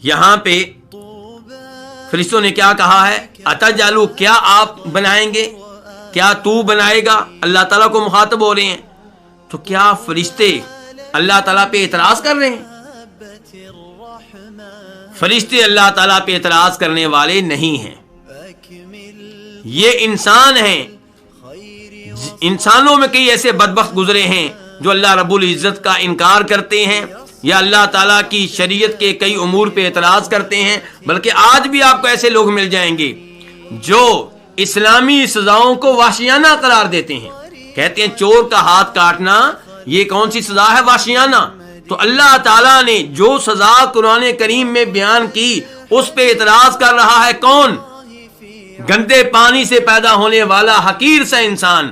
یہاں پہ فرشتوں نے کیا کہا ہے؟ اتجعلوا، کیا آپ بنائیں گے، کیا تو بنائے گا؟ اللہ تعالیٰ کو مخاطب ہو رہے ہیں. تو کیا فرشتے اللہ تعالیٰ پہ اعتراض کر رہے ہیں؟ فرشتے اللہ تعالیٰ پہ اعتراض کرنے والے نہیں ہیں. یہ انسان ہیں. انسانوں میں کئی ایسے بدبخت گزرے ہیں جو اللہ رب العزت کا انکار کرتے ہیں یا اللہ تعالیٰ کی شریعت کے کئی امور پہ اعتراض کرتے ہیں. بلکہ آج بھی آپ کو ایسے لوگ مل جائیں گے جو اسلامی سزاؤں کو وحشیانہ قرار دیتے ہیں. کہتے ہیں چور کا ہاتھ کاٹنا یہ کون سی سزا ہے؟ وحشیانہ. تو اللہ تعالیٰ نے جو سزا قرآن کریم میں بیان کی اس پہ اعتراض کر رہا ہے کون؟ گندے پانی سے پیدا ہونے والا حقیر سا انسان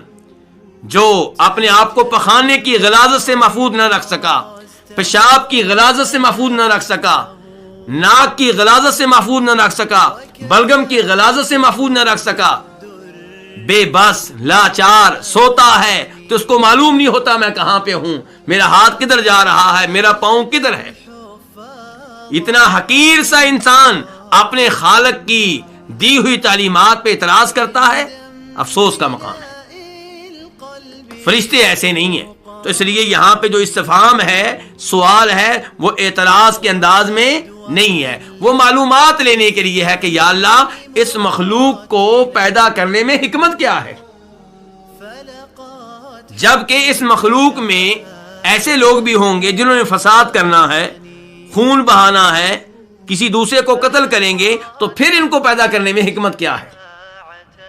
جو اپنے آپ کو پخانے کی غلاظت سے محفوظ نہ رکھ سکا، پیشاب کی غلاظت سے محفوظ نہ رکھ سکا، ناک کی غلاظت سے محفوظ نہ رکھ سکا، بلغم کی غلاظت سے محفوظ نہ رکھ سکا، بے بس لاچار سوتا ہے تو اس کو معلوم نہیں ہوتا میں کہاں پہ ہوں، میرا ہاتھ کدھر جا رہا ہے، میرا پاؤں کدھر ہے. اتنا حقیر سا انسان اپنے خالق کی دی ہوئی تعلیمات پہ اعتراض کرتا ہے، افسوس کا مقام ہے. فرشتے ایسے نہیں ہیں. تو اس لیے یہاں پہ جو استفہام ہے، سوال ہے، وہ اعتراض کے انداز میں نہیں ہے، وہ معلومات لینے کے لیے ہے کہ یا اللہ اس مخلوق کو پیدا کرنے میں حکمت کیا ہے. جبکہ اس مخلوق میں ایسے لوگ بھی ہوں گے جنہوں نے فساد کرنا ہے، خون بہانا ہے، کسی دوسرے کو قتل کریں گے، تو پھر ان کو پیدا کرنے میں حکمت کیا ہے؟